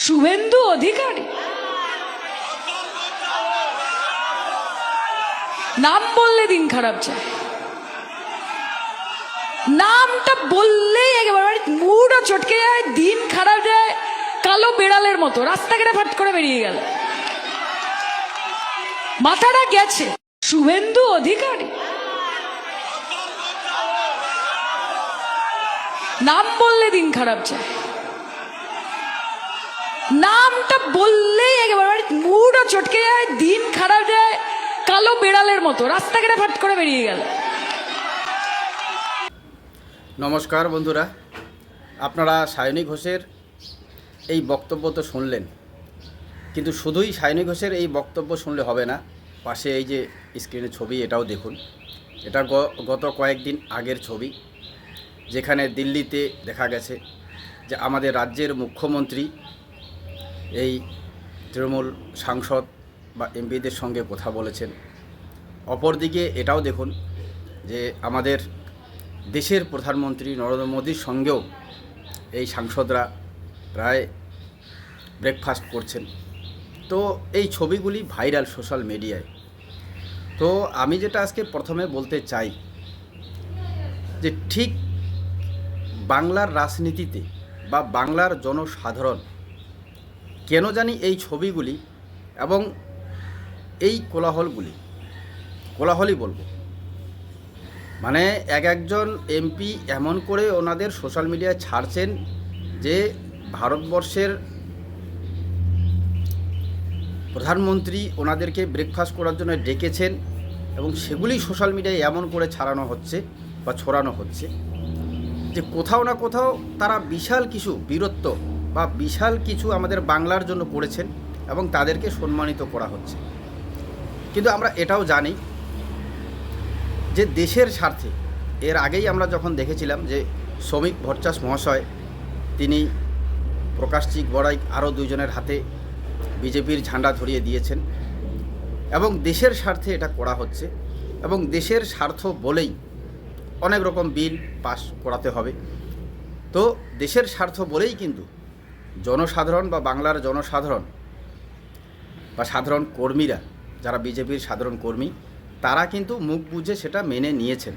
শুভেন্দু অধিকারী নাম বললে দিন খারাপ যায়, নামটা বললেই একেবারে মুডও চটকে যায়, দিন খারাপ যায়। কালো বেড়ালের মতো রাস্তাঘাটে ফাট করে বেরিয়ে গেল, মাথাটা গেছে। শুভেন্দু অধিকারী নাম বললে দিন খারাপ যায়, নামটা বললেই একেবারে মুডও চটকে যায়, দিন খারাপ যায়। কালো বেড়ালের মতো রাস্তাঘাটে ফাট করে বেরিয়ে গেল। নমস্কার বন্ধুরা, আপনারা সায়নী ঘোষের এই বক্তব্য তো শুনলেন, কিন্তু শুধুই সায়নী ঘোষের এই বক্তব্য শুনলে হবে না। পাশে এই যে স্ক্রিনে ছবি, এটাও দেখুন। এটা গত কয়েকদিন আগের ছবি, যেখানে দিল্লিতে দেখা গেছে যে আমাদের রাজ্যের মুখ্যমন্ত্রী এই তৃণমূল সাংসদ বা এমপিদের সঙ্গে কথা বলেছেন। অপরদিকে এটাও দেখুন যে আমাদের দেশের প্রধানমন্ত্রী নরেন্দ্র মোদীর সঙ্গেও এই সাংসদরা প্রায় ব্রেকফাস্ট করছেন। তো এই ছবিগুলি ভাইরাল সোশ্যাল মিডিয়ায়। তো আমি যেটা আজকে প্রথমে বলতে চাই যে ঠিক বাংলার রাজনীতিতে বা বাংলার জনসাধারণ কেন জানি এই ছবিগুলি এবং এই কোলাহলই বলবো, মানে একজন এমপি এমন করে ওনাদের সোশ্যাল মিডিয়ায় ছাড়ছেন যে ভারতবর্ষের প্রধানমন্ত্রী ওনাদেরকে ব্রেকফাস্ট করার জন্য ডেকেছেন, এবং সেগুলি সোশ্যাল মিডিয়ায় এমন করে ছড়ানো হচ্ছে যে কোথাও না কোথাও তারা বিশাল কিছু বীরত্ব বা বিশাল কিছু আমাদের বাংলার জন্য করেছেন এবং তাদেরকে সম্মানিত করা হচ্ছে। কিন্তু আমরা এটাও জানি যে দেশের স্বার্থে এর আগেই আমরা যখন দেখেছিলাম যে শ্রমিক ভট্টাচার্য মহাশয় তিনি প্রকাশজিৎ বড়াই আরও দুইজনের হাতে বিজেপির ঝান্ডা ধরিয়ে দিয়েছেন, এবং দেশের স্বার্থে এটা করা হচ্ছে, এবং দেশের স্বার্থ বলেই অনেক রকম বিল পাস করাতে হবে। তো দেশের স্বার্থ বলেই কিন্তু জনসাধারণ বা বাংলার জনসাধারণ বা সাধারণ কর্মীরা, যারা বিজেপির সাধারণ কর্মী, তারা কিন্তু মুখ বুজে সেটা মেনে নিয়েছেন।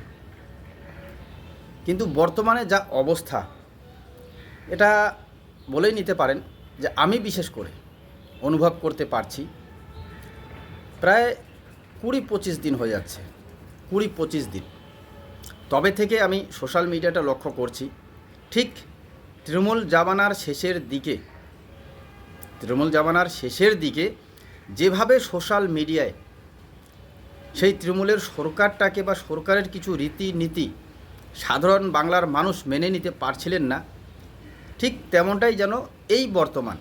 কিন্তু বর্তমানে যা অবস্থা, এটা বলেই নিতে পারেন যে আমি বিশেষ করে অনুভব করতে পারছি প্রায় 20-25 দিন হয়ে যাচ্ছে, 20-25 দিন তবে থেকে আমি সোশ্যাল মিডিয়াটা লক্ষ্য করছি। ঠিক তৃণমূল জামানার শেষের দিকে যেভাবে সোশ্যাল মিডিয়ায় সেই তৃণমূলের সরকারটাকে বা সরকারের কিছু রীতিনীতি সাধারণ বাংলার মানুষ মেনে নিতে পারছিলেন না, ঠিক তেমনটাই যেন এই বর্তমান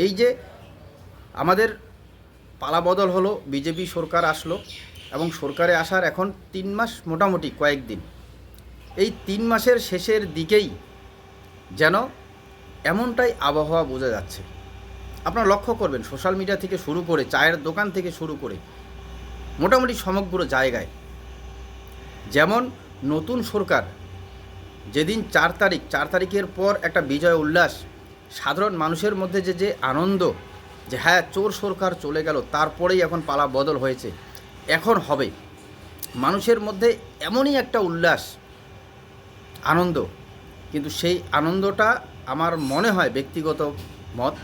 এই যে আমাদের পালাবদল হলো, বিজেপি সরকার আসলো, এবং সরকারে আসার এখন 3 মাস মোটামুটি কয়েকদিন, এই 3 মাসের শেষের দিকেই যেন এমনটাই আবহাওয়া বোঝা যাচ্ছে। আপনারা লক্ষ্য করবেন সোশ্যাল মিডিয়া থেকে শুরু করে চায়ের দোকান থেকে শুরু করে মোটামুটি সমগ্র জায়গায় যেমন নতুন সরকার যেদিন 4 তারিখের পর একটা বিজয় উল্লাস, সাধারণ মানুষের মধ্যে যে আনন্দ, যে হ্যাঁ চোর সরকার চলে গেল, তারপরেই এখন পালা বদল হয়েছে, এখন হবে, মানুষের মধ্যে এমনই একটা উল্লাস আনন্দ। কিন্তু সেই আনন্দটা আমার মনে হয়, ব্যক্তিগত মত,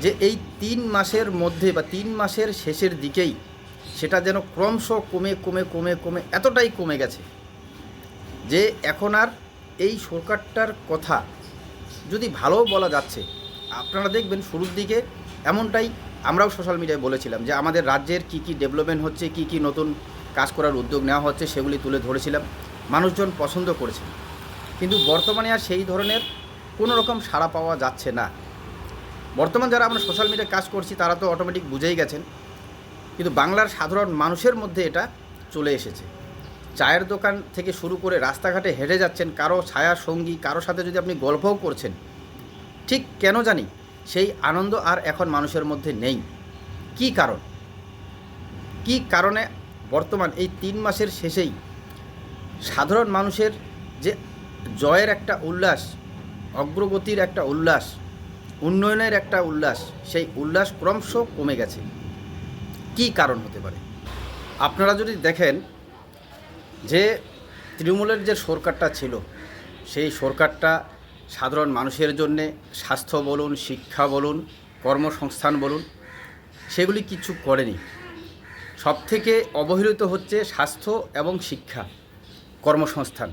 যে এই 3 মাসের মধ্যে বা 3 মাসের শেষের দিকেই সেটা যেন ক্রমশ কমে এতটাই কমে গেছে যে এখন আর এই সরকারটার কথা যদি ভালোও বলা যাচ্ছে। আপনারা দেখবেন শুরুর দিকে এমনটাই আমরাও সোশ্যাল মিডিয়ায় বলেছিলাম যে আমাদের রাজ্যের কী ডেভেলপমেন্ট হচ্ছে, কী নতুন কাজ করার উদ্যোগ নেওয়া হচ্ছে, সেগুলি তুলে ধরেছিলাম, মানুষজন পছন্দ করেছে। কিন্তু বর্তমানে আর সেই ধরনের কোনো রকম সাড়া পাওয়া যাচ্ছে না। বর্তমান যারা আমরা সোশ্যাল মিডিয়ায় কাজ করছি তারা তো অটোমেটিক বুঝেই গেছেন, কিন্তু বাংলার সাধারণ মানুষের মধ্যে এটা চলে এসেছে। চায়ের দোকান থেকে শুরু করে রাস্তাঘাটে হেঁটে যাচ্ছেন, কারো ছায়া সঙ্গী, কারো সাথে যদি আপনি গল্পও করছেন, ঠিক কেন জানি সেই আনন্দ আর এখন মানুষের মধ্যে নেই। কী কারণে বর্তমান এই 3 মাসের শেষেই সাধারণ মানুষের যে জয়ের একটা উল্লাস, অগ্রগতির একটা উল্লাস, উন্নয়নের একটা উল্লাস, সেই উল্লাস ক্রমশ কমে গেছে। কি কারণ হতে পারে? আপনারা যদি দেখেন যে তৃণমূলের যে সরকারটা ছিল, সেই সরকারটা সাধারণ মানুষের জন্যে স্বাস্থ্য বলুন, শিক্ষা বলুন, কর্মসংস্থান বলুন, সেগুলি কিছু করেনি। সবথেকে অবহেলিত হচ্ছে স্বাস্থ্য এবং শিক্ষা, কর্মসংস্থান,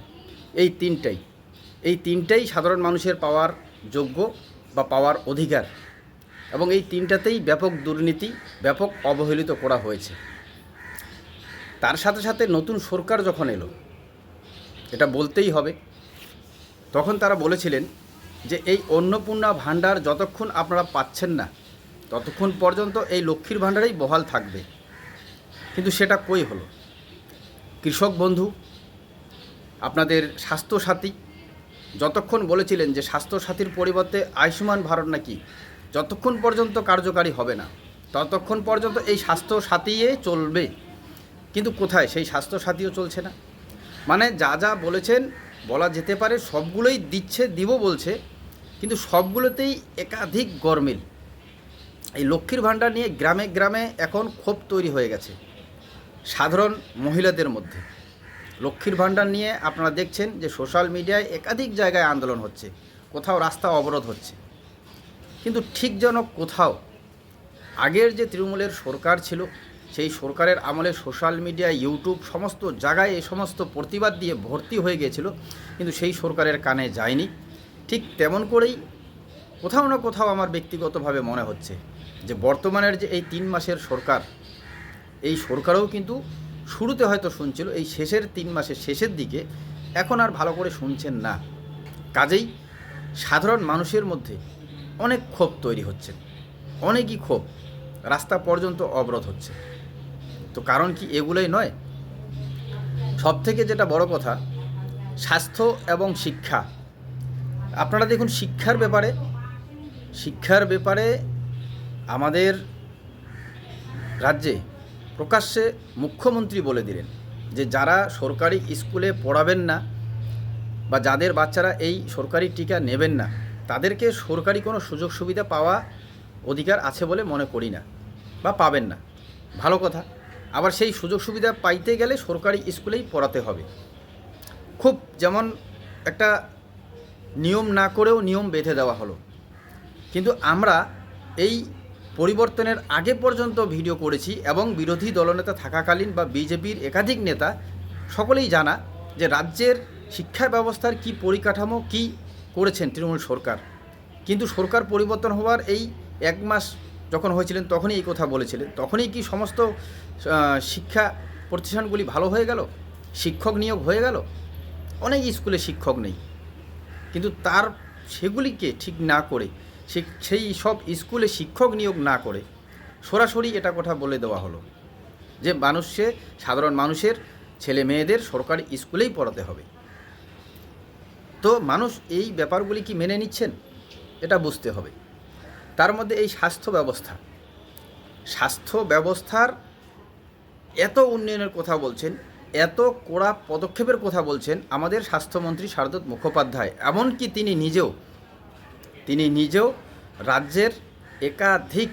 এই তিনটাই সাধারণ মানুষের পাওয়ার যোগ্য বা পাওয়ার অধিকার, এবং এই তিনটাতেই ব্যাপক দুর্নীতি, ব্যাপক অবহেলিত করা হয়েছে। তার সাথে সাথে নতুন সরকার যখন এলো, এটা বলতেই হবে, তখন তারা বলেছিলেন যে এই অন্নপূর্ণা ভাণ্ডার যতক্ষণ আপনারা পাচ্ছেন না ততক্ষণ পর্যন্ত এই লক্ষ্মীর ভাণ্ডারেই বহাল থাকবে। কিন্তু সেটা কই হলো? কৃষক বন্ধু, আপনাদের স্বাস্থ্যসাথী, যতক্ষণ বলেছিলেন যে স্বাস্থ্যসাথীর পরিবর্তে আয়ুষ্মান ভারত নাকি যতক্ষণ পর্যন্ত কার্যকারী হবে না ততক্ষণ পর্যন্ত এই স্বাস্থ্যসাথীয়ে চলবে। কিন্তু কোথায় সেই স্বাস্থ্যসাথীও চলছে না। মানে যা যা বলেছেন, বলা যেতে পারে সবগুলোই দিচ্ছে, দিব বলছে, কিন্তু সবগুলোতেই একাধিক গরমিল। এই লক্ষ্মীর ভাণ্ডার নিয়ে গ্রামে গ্রামে এখন ক্ষোভ তৈরি হয়ে গেছে সাধারণ মহিলাদের মধ্যে। লক্ষ্মীর ভাণ্ডার নিয়ে আপনারা দেখছেন যে সোশ্যাল মিডিয়ায় একাধিক জায়গায় আন্দোলন হচ্ছে, কোথাও রাস্তা অবরোধ হচ্ছে। কিন্তু ঠিক যেন কোথাও আগের যে তৃণমূলের সরকার ছিল, সেই সরকারের আমলে সোশ্যাল মিডিয়া, ইউটিউব, সমস্ত জায়গায় এই সমস্ত প্রতিবাদ দিয়ে ভর্তি হয়ে গিয়েছিল, কিন্তু সেই সরকারের কানে যায়নি। ঠিক তেমন করেই কোথাও না কোথাও আমার ব্যক্তিগতভাবে মনে হচ্ছে যে বর্তমানের যে এই 3 মাসের সরকার, এই সরকারও কিন্তু শুরুতে হয়তো শুনছিল, এই শেষের 3 মাসের শেষের দিকে এখন আর ভালো করে শুনছেন না। কাজেই সাধারণ মানুষের মধ্যে অনেক ক্ষোভ তৈরি হচ্ছে, অনেকই ক্ষোভ, রাস্তা পর্যন্ত অবরোধ হচ্ছে। তো কারণ কি এগুলোই নয়? সবথেকে যেটা বড় কথা, স্বাস্থ্য এবং শিক্ষা। আপনারা দেখুন, শিক্ষার ব্যাপারে আমাদের রাজ্যে প্রকাশ্যে মুখ্যমন্ত্রী বলে দিলেন যে যারা সরকারি স্কুলে পড়াবেন না বা যাদের বাচ্চারা এই সরকারি টিকা নেবেন না, তাদেরকে সরকারি কোনো সুযোগ সুবিধা পাওয়া অধিকার আছে বলে মনে করি না, বা পাবেন না। ভালো কথা। আবার সেই সুযোগ সুবিধা পাইতে গেলে সরকারি স্কুলেই পড়াতে হবে। খুব যেমন একটা নিয়ম না করেও নিয়ম বেঁধে দেওয়া হলো। কিন্তু আমরা এই পরিবর্তনের আগে পর্যন্ত ভিডিও করেছি, এবং বিরোধী দলনেতা থাকাকালীন বা বিজেপির একাধিক নেতা সকলেই জানা যে রাজ্যের শিক্ষা ব্যবস্থার কি পরিকাঠামো, কি করেছেন তৃণমূল সরকার। কিন্তু সরকার পরিবর্তন হওয়ার এই 1 মাস যখন হয়েছিলেন তখনই এই কথা বলেছিলেন। তখনই কি সমস্ত শিক্ষা প্রতিষ্ঠানগুলি ভালো হয়ে গেল? শিক্ষক নিয়োগ হয়ে গেল? অনেক স্কুলে শিক্ষক নেই, কিন্তু সেগুলিকে ঠিক না করে, সেই সব স্কুলে শিক্ষক নিয়োগ না করে সরাসরি এটা কথা বলে দেওয়া হলো যে সাধারণ মানুষের ছেলে মেয়েদের সরকারি স্কুলেই পড়াতে হবে। তো মানুষ এই ব্যাপারগুলি কি মেনে নিচ্ছেন? এটা বুঝতে হবে। তার মধ্যে এই স্বাস্থ্য ব্যবস্থার এত উন্নয়নের কথা বলছেন, এত কড়া পদক্ষেপের কথা বলছেন আমাদের স্বাস্থ্যমন্ত্রী শারদত মুখোপাধ্যায়। এমনকি তিনি নিজেও রাজ্যের একাধিক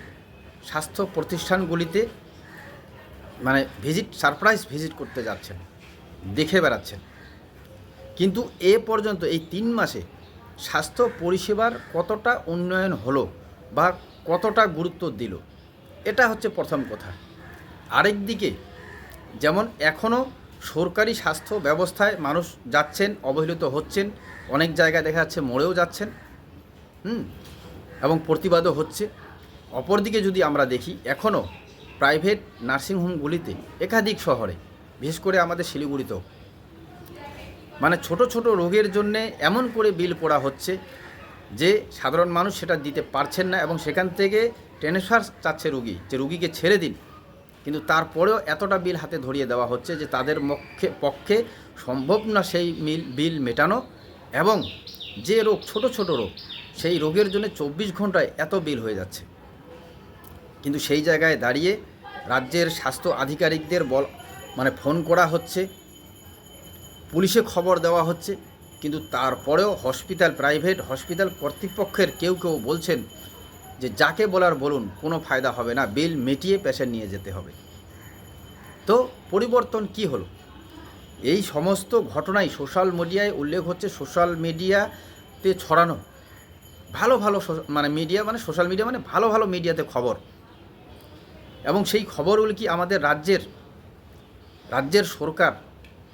স্বাস্থ্য প্রতিষ্ঠানগুলিতে মানে সারপ্রাইজ ভিজিট করতে যাচ্ছেন, দেখে বেড়াচ্ছেন। কিন্তু এ পর্যন্ত এই 3 মাসে স্বাস্থ্য পরিষেবার কতটা উন্নয়ন হলো বা কতটা গুরুত্ব দিল, এটা হচ্ছে প্রথম কথা। আরেক দিকে যেমন এখনও সরকারি স্বাস্থ্য ব্যবস্থায় মানুষ যাচ্ছেন, অবহেলিত হচ্ছেন, অনেক জায়গায় দেখা যাচ্ছে মরেও যাচ্ছেন, এবং প্রতিবাদও হচ্ছে। অপরদিকে যদি আমরা দেখি, এখনও প্রাইভেট নার্সিংহোমগুলিতে একাধিক শহরে, বিশেষ করে আমাদের শিলিগুড়িতেও, মানে ছোট ছোট রোগের জন্যে এমন করে বিল পড়া হচ্ছে যে সাধারণ মানুষ সেটা দিতে পারছেন না, এবং সেখান থেকে ট্রান্সফার চাচ্ছে রুগীকে ছেড়ে দিন। কিন্তু তারপরেও এতটা বিল হাতে ধরিয়ে দেওয়া হচ্ছে যে তাদের পক্ষে সম্ভব না সেই বিল মেটানো, এবং যে রোগ, ছোট ছোট রোগ, সেই রোগের জন্য 24 ঘন্টায় এত বিল হয়ে যাচ্ছে। কিন্তু সেই জায়গায় দাঁড়িয়ে রাজ্যের স্বাস্থ্য আধিকারিকদের ফোন করা হচ্ছে, পুলিশে খবর দেওয়া হচ্ছে, কিন্তু তারপরেও হসপিটাল, প্রাইভেট হসপিটাল কর্তৃপক্ষের কেউ কেউ বলছেন যে যাকে বলার বলুন, কোনো ফায়দা হবে না, বিল মিটিয়ে পেশেন্ট নিয়ে যেতে হবে। তো পরিবর্তন কি হলো? এই সমস্ত ঘটনাই সোশ্যাল মিডিয়ায় উল্লেখ হচ্ছে, সোশ্যাল মিডিয়াতে ছড়ানো ভালো ভালো মানে মিডিয়া, মানে সোশ্যাল মিডিয়া মানে ভালো ভালো মিডিয়াতে খবর, এবং সেই খবরগুলো কি আমাদের রাজ্যের সরকার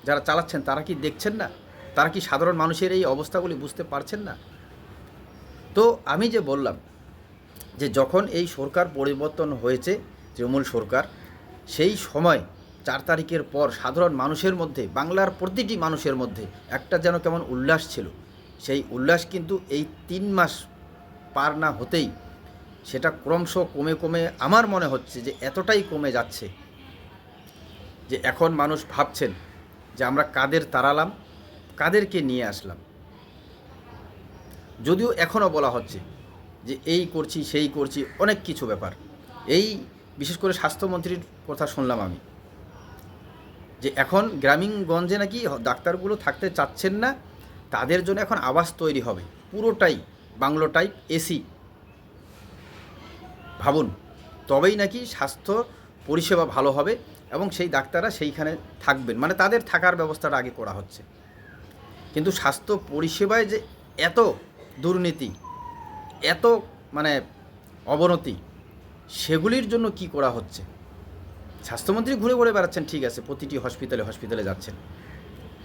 যারা চালাচ্ছেন তারা কি দেখছেন না? তারা কি সাধারণ মানুষের এই অবস্থাগুলি বুঝতে পারছেন না? তো আমি যে বললাম যে যখন এই সরকার পরিবর্তন হয়েছে, তৃণমূল সরকার, সেই সময় 4 তারিখের পর সাধারণ মানুষের মধ্যে, বাংলার প্রতিটি মানুষের মধ্যে একটা যেন কেমন উল্লাস ছিল। সেই উল্লাস কিন্তু এই 3 মাস পার না হতেই সেটা ক্রমশ কমে কমে আমার মনে হচ্ছে যে এতটাই কমে যাচ্ছে যে এখন মানুষ ভাবছেন যে আমরা কাদের তাড়ালাম, কাদেরকে নিয়ে আসলাম। যদিও এখনও বলা হচ্ছে যে এই করছি সেই করছি, অনেক কিছু ব্যাপার। এই বিশেষ করে স্বাস্থ্যমন্ত্রীর কথা শুনলাম আমি, যে এখন গ্রামীণগঞ্জে নাকি ডাক্তারগুলো থাকতে চাচ্ছেন না, তাদের জন্য এখন আবাস তৈরি হবে, পুরোটাই বাংলো টাইপ এসি। ভাবুন, তবেই নাকি স্বাস্থ্য পরিষেবা ভালো হবে এবং সেই ডাক্তাররা সেইখানে থাকবেন, মানে তাদের থাকার ব্যবস্থাটা আগে করা হচ্ছে। কিন্তু স্বাস্থ্য পরিষেবায় যে এত দুর্নীতি, এত মানে অবনতি, সেগুলির জন্য কি করা হচ্ছে? স্বাস্থ্যমন্ত্রী ঘুরে ঘুরে বেড়াচ্ছেন, ঠিক আছে, প্রতিটি হসপিটালে যাচ্ছেন,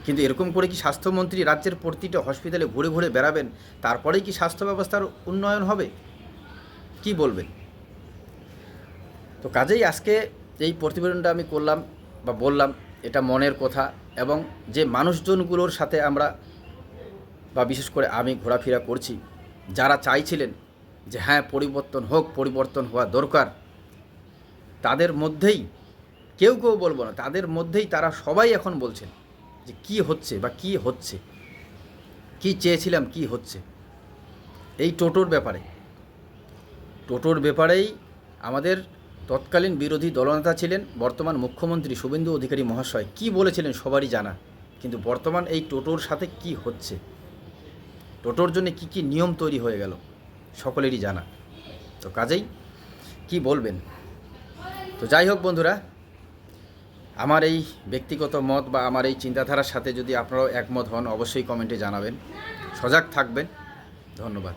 কিন্তু এরকম করে কি স্বাস্থ্যমন্ত্রী রাজ্যের প্রতিটা হসপিটালে ঘুরে ঘুরে বেড়াবেন, তারপরেই কি স্বাস্থ্য ব্যবস্থার উন্নয়ন হবে? কি বলবেন? তো কাজেই আজকে এই প্রতিবেদনটা আমি করলাম বা বললাম, এটা মনের কথা, এবং যে মানুষজনগুলোর সাথে আমরা বা বিশেষ করে আমি ঘোরাফেরা করছি, যারা চাইছিলেন যে হ্যাঁ পরিবর্তন হোক, পরিবর্তন হওয়া দরকার, তাদের মধ্যেই কেউ বলবো না, তাদের মধ্যেই তারা সবাই এখন বলছেন যে কি হচ্ছে বা কি হচ্ছে, কি চেয়েছিলাম কি হচ্ছে। এই টোটোর ব্যাপারেই আমাদের তৎকালীন বিরোধী দলনেতা ছিলেন বর্তমান মুখ্যমন্ত্রী শুভেন্দু অধিকারী মহাশয় কি বলেছিলেন সবারই জানা, কিন্তু বর্তমান এই টোটোর সাথে কি হচ্ছে, টোটোর জন্য কি কি নিয়ম তৈরি হয়ে গেল, সকলেরই জানা। তো কাজেই কি বলবেন? তো যাই হোক বন্ধুরা, আমার এই ব্যক্তিগত মত বা আমার এই চিন্তাধারার সাথে যদি আপনারাও একমত হন, অবশ্যই কমেন্টে জানাবেন। সজাগ থাকবেন। ধন্যবাদ।